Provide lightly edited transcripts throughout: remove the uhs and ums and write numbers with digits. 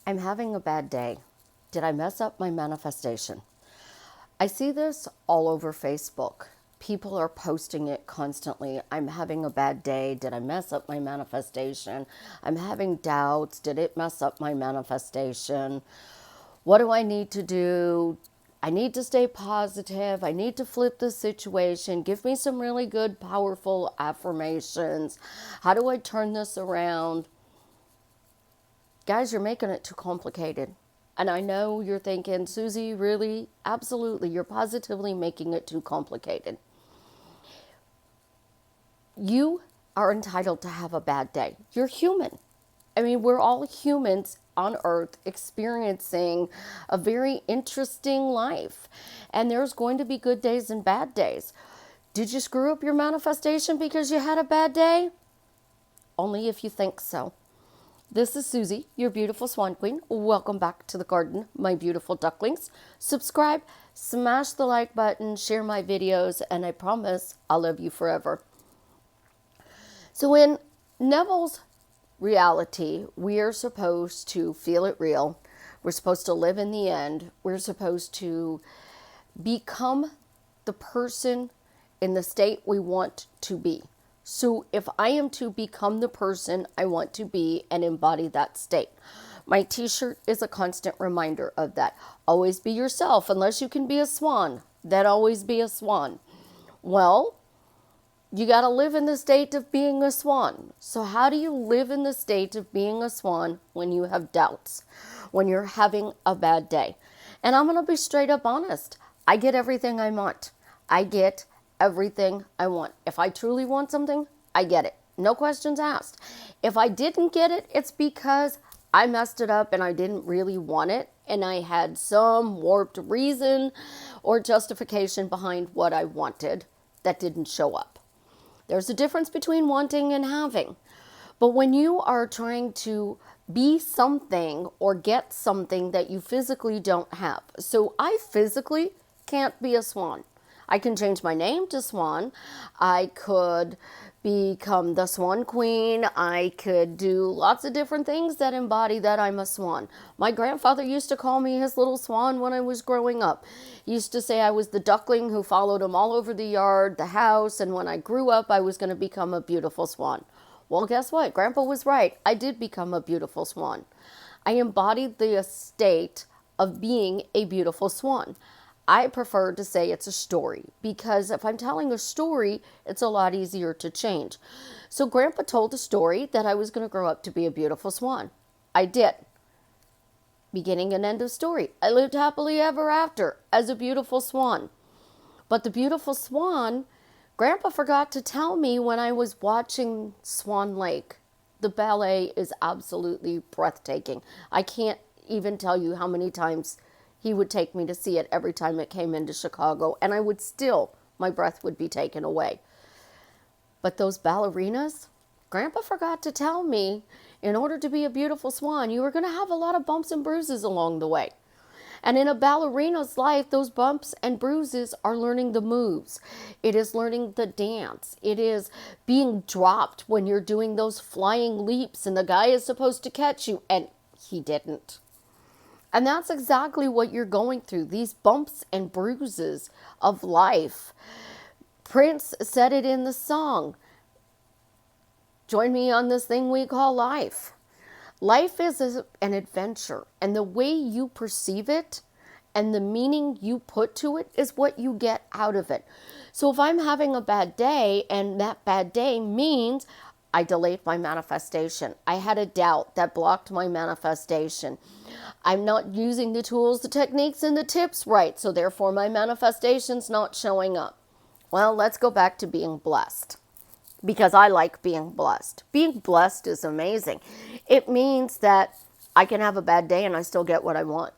I'm having a bad day. Did I mess up my manifestation? I see this all over Facebook. People are posting it constantly. I'm having a bad day. Did I mess up my manifestation? I'm having doubts. Did it mess up my manifestation? What do I need to do? I need to stay positive. I need to flip the situation. Give me some really good, powerful affirmations. How do I turn this around? Guys, you're making it too complicated. And I know you're thinking, Susie, really? Absolutely. You're positively making it too complicated. You are entitled to have a bad day. You're human. I mean, we're all humans on earth experiencing a very interesting life. And there's going to be good days and bad days. Did you screw up your manifestation because you had a bad day? Only if you think so. This is Susie, your beautiful swan queen. Welcome back to the garden, my beautiful ducklings. Subscribe, smash the like button, share my videos, and I promise I'll love you forever. So in Neville's reality, we are supposed to feel it real. We're supposed to live in the end. We're supposed to become the person in the state we want to be. So if I am to become the person I want to be and embody that state, my t-shirt is a constant reminder of that. Always be yourself. Unless you can be a swan, then always be a swan. Well, you got to live in the state of being a swan. So how do you live in the state of being a swan when you have doubts, when you're having a bad day? And I'm going to be straight up honest. I get everything I want. I get everything I want. If I truly want something, I get it. No questions asked. If I didn't get it, it's because I messed it up and I didn't really want it. And I had some warped reason or justification behind what I wanted that didn't show up. There's a difference between wanting and having. But when you are trying to be something or get something that you physically don't have. So I physically can't be a swan. I can change my name to Swan. I could become the Swan Queen. I could do lots of different things that embody that I'm a swan. My grandfather used to call me his little swan when I was growing up. He used to say I was the duckling who followed him all over the yard, the house, and when I grew up, I was going to become a beautiful swan. Well, guess what? Grandpa was right. I did become a beautiful swan. I embodied the estate of being a beautiful swan. I prefer to say it's a story because if I'm telling a story, it's a lot easier to change. So Grandpa told a story that I was going to grow up to be a beautiful swan. I did. Beginning and end of story. I lived happily ever after as a beautiful swan. But the beautiful swan, Grandpa forgot to tell me when I was watching Swan Lake. The ballet is absolutely breathtaking. I can't even tell you how many times he would take me to see it every time it came into Chicago, and I would still, my breath would be taken away. But those ballerinas, Grandpa forgot to tell me, in order to be a beautiful swan, you were going to have a lot of bumps and bruises along the way. And in a ballerina's life, those bumps and bruises are learning the moves. It is learning the dance. It is being dropped when you're doing those flying leaps, and the guy is supposed to catch you, and he didn't. And that's exactly what you're going through, these bumps and bruises of life. Prince said it in the song, "Join me on this thing we call life." Life is an adventure, and the way you perceive it and the meaning you put to it is what you get out of it. So if I'm having a bad day, and that bad day means I delayed my manifestation, I had a doubt that blocked my manifestation, I'm not using the tools, the techniques, and the tips right, so therefore my manifestation's not showing up. Well, let's go back to being blessed, because I like being blessed. Being blessed is amazing. It means that I can have a bad day and I still get what I want.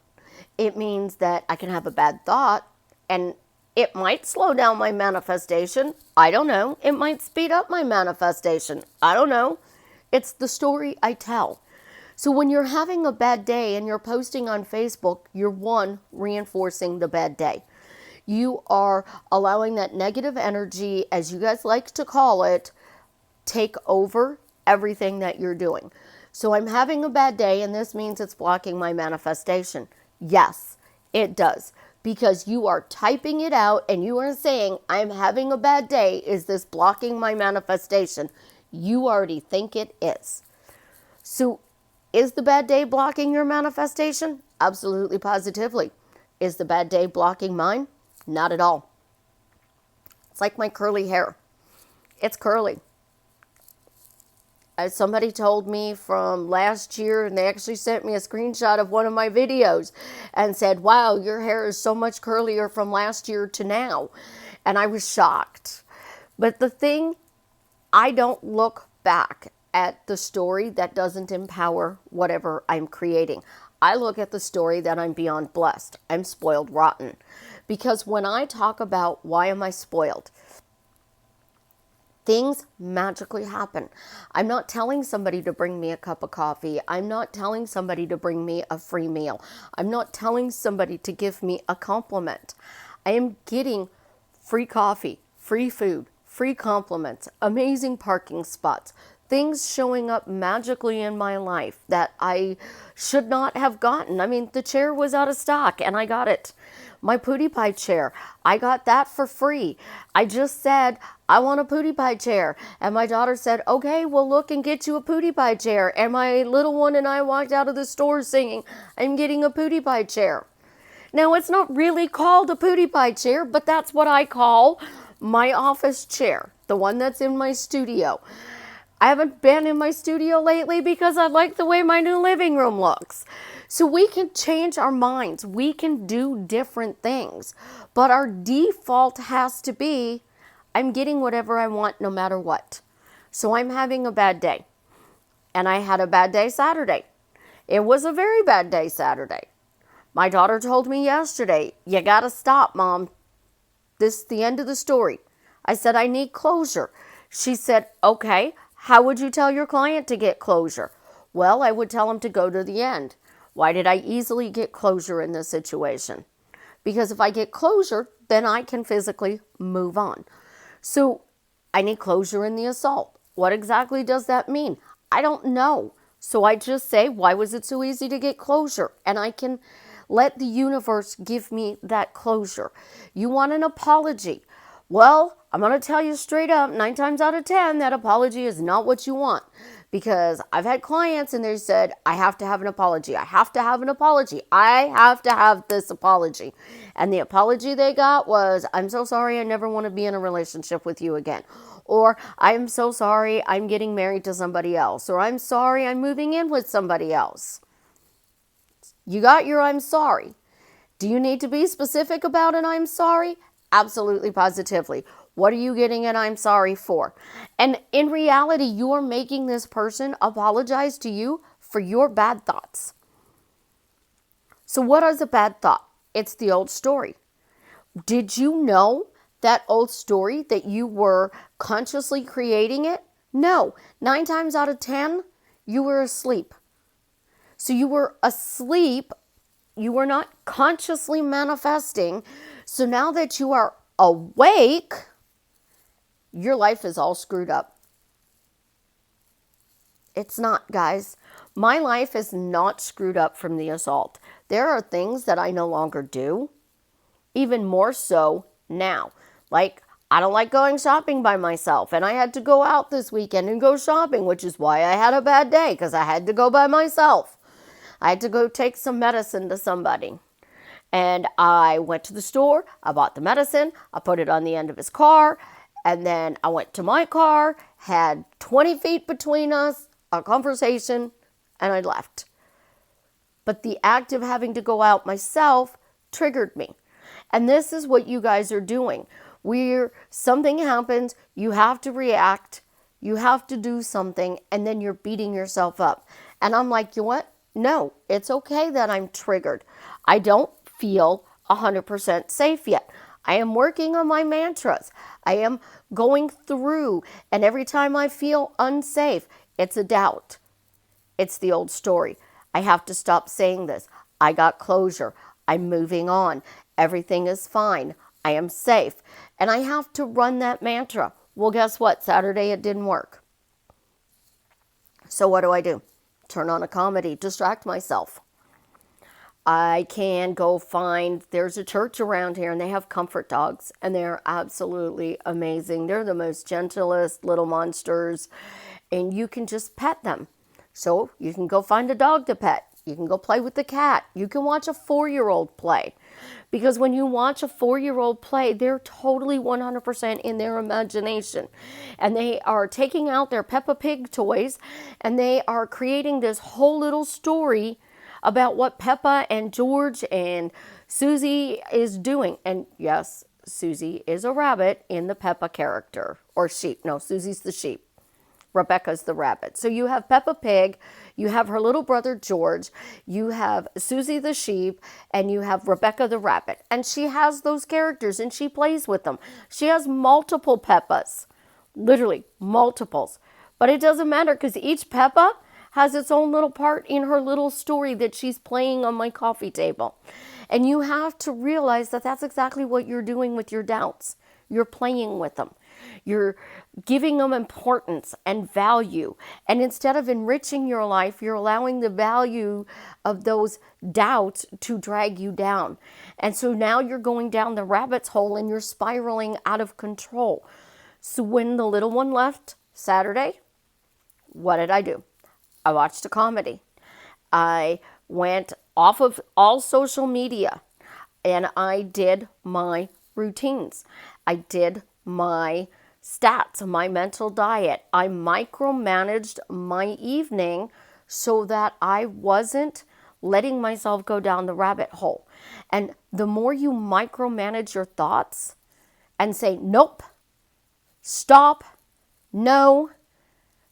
It means that I can have a bad thought and it might slow down my manifestation. I don't know. It might speed up my manifestation. I don't know. It's the story I tell. So when you're having a bad day and you're posting on Facebook, you're reinforcing the bad day. You are allowing that negative energy, as you guys like to call it, take over everything that you're doing. So I'm having a bad day, and this means it's blocking my manifestation. Yes, it does. Because you are typing it out and you are saying, I'm having a bad day. Is this blocking my manifestation? You already think it is. So is the bad day blocking your manifestation? Absolutely, positively. Is the bad day blocking mine? Not at all. It's like my curly hair. It's curly. Somebody told me from last year, and they actually sent me a screenshot of one of my videos and said, wow, your hair is so much curlier from last year to now. And I was shocked. But the thing, I don't look back at the story that doesn't empower whatever I'm creating. I look at the story that I'm beyond blessed. I'm spoiled rotten. Because when I talk about why am I spoiled, things magically happen. I'm not telling somebody to bring me a cup of coffee. I'm not telling somebody to bring me a free meal. I'm not telling somebody to give me a compliment. I am getting free coffee, free food, free compliments, amazing parking spots, things showing up magically in my life that I should not have gotten. I mean, the chair was out of stock and I got it. My Pootie Pie chair, I got that for free. I just said, I want a Pootie Pie chair. And my daughter said, okay, we'll look and get you a Pootie Pie chair. And my little one and I walked out of the store singing, I'm getting a Pootie Pie chair. Now, it's not really called a Pootie Pie chair, but that's what I call my office chair, the one that's in my studio. I haven't been in my studio lately because I like the way my new living room looks. So we can change our minds. We can do different things. But our default has to be, I'm getting whatever I want no matter what. So I'm having a bad day. And I had a bad day Saturday. It was a very bad day Saturday. My daughter told me yesterday, you gotta stop, Mom. This is the end of the story. I said, I need closure. She said, okay, how would you tell your client to get closure? Well, I would tell him to go to the end. Why did I easily get closure in this situation? Because if I get closure, then I can physically move on. So I need closure in the assault. What exactly does that mean? I don't know. So I just say, why was it so easy to get closure? And I can let the universe give me that closure. You want an apology? Well, I'm going to tell you straight up, 9 times out of 10, that apology is not what you want. Because I've had clients and they said, I have to have an apology. I have to have an apology. I have to have this apology. And the apology they got was, I'm so sorry, I never want to be in a relationship with you again. Or, I'm so sorry, I'm getting married to somebody else. Or, I'm sorry, I'm moving in with somebody else. You got your I'm sorry. Do you need to be specific about an I'm sorry? Absolutely, positively. What are you getting an I'm sorry for? And in reality, you are making this person apologize to you for your bad thoughts. So what is a bad thought? It's the old story. Did you know that old story that you were consciously creating it? No. 9 times out of 10, you were asleep. So you were asleep. You were not consciously manifesting. So now that you are awake, your life is all screwed up. It's not, guys. My life is not screwed up from the assault. There are things that I no longer do, even more so now. Like, I don't like going shopping by myself, and I had to go out this weekend and go shopping, which is why I had a bad day, because I had to go by myself. I had to go take some medicine to somebody. And I went to the store, I bought the medicine, I put it on the end of his car, and then I went to my car, had 20 feet between us, a conversation, and I left. But the act of having to go out myself triggered me. And this is what you guys are doing. Something happens, you have to react, you have to do something, and then you're beating yourself up. And I'm like, you know what? No, it's okay that I'm triggered. I don't feel 100% safe yet. I am working on my mantras. I am going through, and every time I feel unsafe, it's a doubt. It's the old story. I have to stop saying this. I got closure. I'm moving on. Everything is fine. I am safe. And I have to run that mantra. Well, guess what? Saturday it didn't work. So what do? turn on a comedy, distract myself. I can go find, there's a church around here and they have comfort dogs and they're absolutely amazing. They're the most gentlest little monsters and you can just pet them. So you can go find a dog to pet. You can go play with the cat. You can watch a 4-year-old play. Because when you watch a 4-year-old play, they're totally 100% in their imagination. And they are taking out their Peppa Pig toys and they are creating this whole little story about what Peppa and George and Susie is doing. And yes, Susie is a rabbit in the Peppa character. Or sheep. No, Susie's the sheep. Rebecca's the rabbit. So you have Peppa Pig, you have her little brother George, you have Susie the sheep, and you have Rebecca the rabbit. And she has those characters and she plays with them. She has multiple Peppas, literally multiples. But it doesn't matter because each Peppa has its own little part in her little story that she's playing on my coffee table. And you have to realize that that's exactly what you're doing with your doubts. You're playing with them. You're giving them importance and value. And instead of enriching your life, you're allowing the value of those doubts to drag you down. And so now you're going down the rabbit's hole and you're spiraling out of control. So when the little one left Saturday, what did I do? I watched a comedy. I went off of all social media and I did my routines. I did my stats, my mental diet. I micromanaged my evening so that I wasn't letting myself go down the rabbit hole. And the more you micromanage your thoughts and say, nope, stop, no,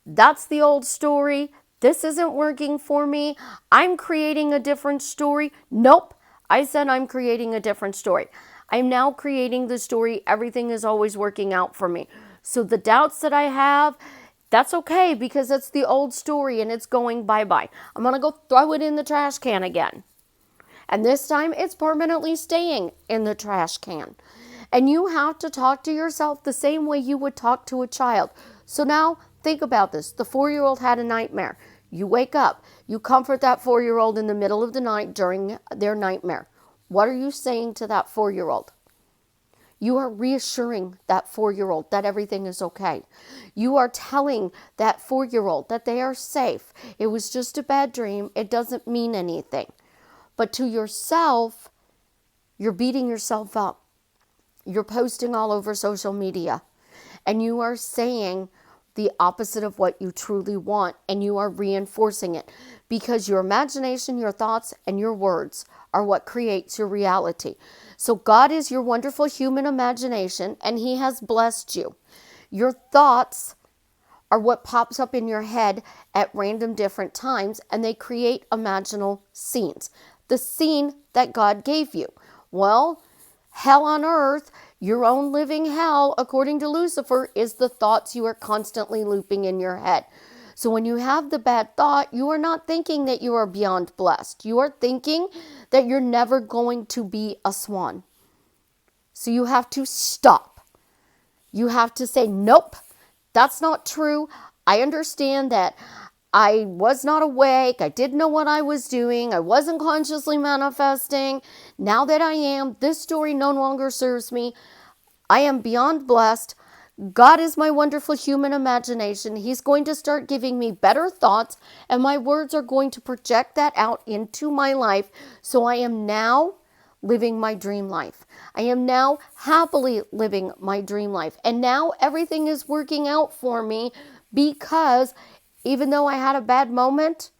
that's the old story. This isn't working for me. I'm creating a different story. Nope. I said I'm creating a different story. I'm now creating the story. Everything is always working out for me. So the doubts that I have, that's okay because it's the old story and it's going bye-bye. I'm going to go throw it in the trash can again. And this time it's permanently staying in the trash can. And you have to talk to yourself the same way you would talk to a child. So now think about this. The 4-year-old had a nightmare. You wake up. You comfort that 4-year-old in the middle of the night during their nightmare. What are you saying to that 4-year-old? You are reassuring that 4-year-old that everything is okay. You are telling that 4-year-old that they are safe. It was just a bad dream. It doesn't mean anything. But to yourself, you're beating yourself up. You're posting all over social media. And you are saying the opposite of what you truly want. And you are reinforcing it. Because your imagination, your thoughts, and your words are what creates your reality. So God is your wonderful human imagination. And He has blessed you. Your thoughts are what pops up in your head at random different times. And they create imaginal scenes. The scene that God gave you. Well, hell on earth, your own living hell, according to Lucifer, is the thoughts you are constantly looping in your head. So when you have the bad thought, you are not thinking that you are beyond blessed. You are thinking that you're never going to be a swan. So you have to stop. You have to say, nope, that's not true. I understand that I was not awake. I didn't know what I was doing. I wasn't consciously manifesting. Now that I am, this story no longer serves me. I am beyond blessed. God is my wonderful human imagination. He's going to start giving me better thoughts, and my words are going to project that out into my life. So I am now living my dream life. I am now happily living my dream life. And now everything is working out for me because even though I had a bad moment,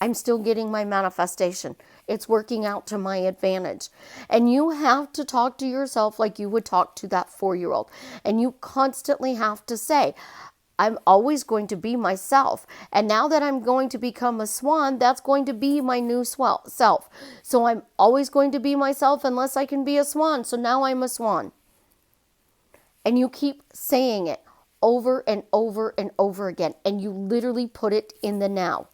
I'm still getting my manifestation. It's working out to my advantage. And you have to talk to yourself like you would talk to that 4-year-old. And you constantly have to say, I'm always going to be myself. And now that I'm going to become a swan, that's going to be my new self. So I'm always going to be myself unless I can be a swan. So now I'm a swan. And you keep saying it over and over and over again. And you literally put it in the now.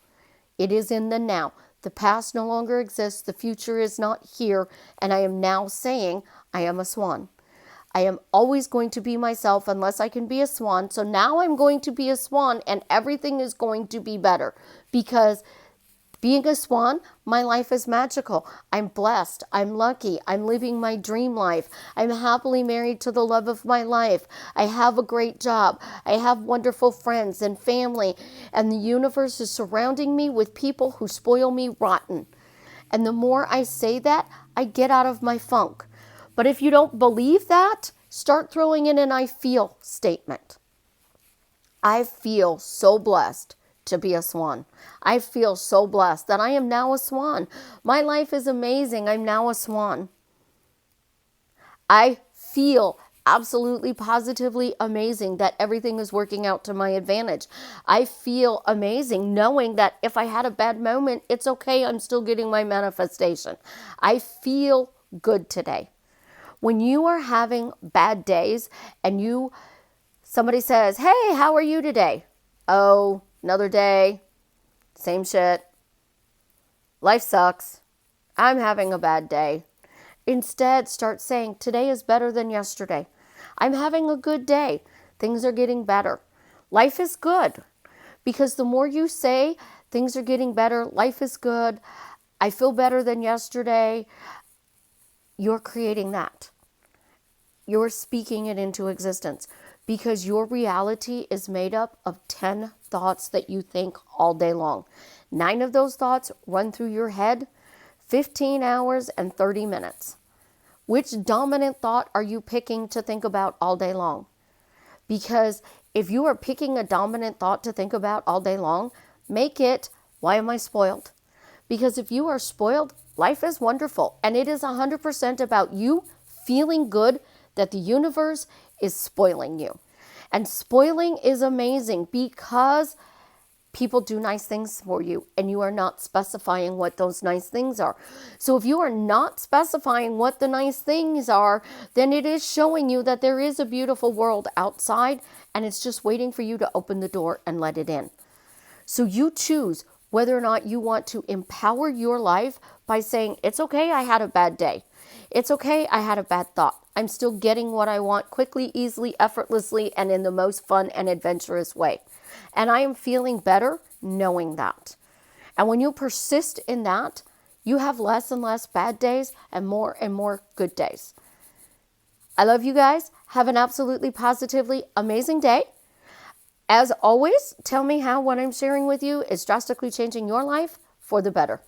It is in the now. The past no longer exists. The future is not here. And I am now saying I am a swan. I am always going to be myself unless I can be a swan. So now I'm going to be a swan and everything is going to be better because being a swan, my life is magical. I'm blessed. I'm lucky. I'm living my dream life. I'm happily married to the love of my life. I have a great job. I have wonderful friends and family. And the universe is surrounding me with people who spoil me rotten. And the more I say that, I get out of my funk. But if you don't believe that, start throwing in an I feel statement. I feel so blessed to be a swan. I feel so blessed that I am now a swan. My life is amazing. I'm now a swan. I feel absolutely positively amazing that everything is working out to my advantage. I feel amazing knowing that if I had a bad moment, it's okay. I'm still getting my manifestation. I feel good today. When you are having bad days and somebody says, "Hey, how are you today?" "Oh, another day, same shit. Life sucks. I'm having a bad day." Instead, start saying, "Today is better than yesterday. I'm having a good day. Things are getting better. Life is good." Because the more you say, "Things are getting better, life is good, I feel better than yesterday," you're creating that. You're speaking it into existence because your reality is made up of 10 thoughts that you think all day long. 9 of those thoughts run through your head 15 hours and 30 minutes. Which dominant thought are you picking to think about all day long? Because if you are picking a dominant thought to think about all day long, make it, "Why am I spoiled?" Because if you are spoiled, life is wonderful. And it is 100% about you feeling good that the universe is spoiling you. And spoiling is amazing because people do nice things for you and you are not specifying what those nice things are. So if you are not specifying what the nice things are, then it is showing you that there is a beautiful world outside and it's just waiting for you to open the door and let it in. So you choose whether or not you want to empower your life by saying, "It's okay, I had a bad day. It's okay, I had a bad thought. I'm still getting what I want quickly, easily, effortlessly, and in the most fun and adventurous way. And I am feeling better knowing that." And when you persist in that, you have less and less bad days and more good days. I love you guys. Have an absolutely positively amazing day. As always, tell me how what I'm sharing with you is drastically changing your life for the better.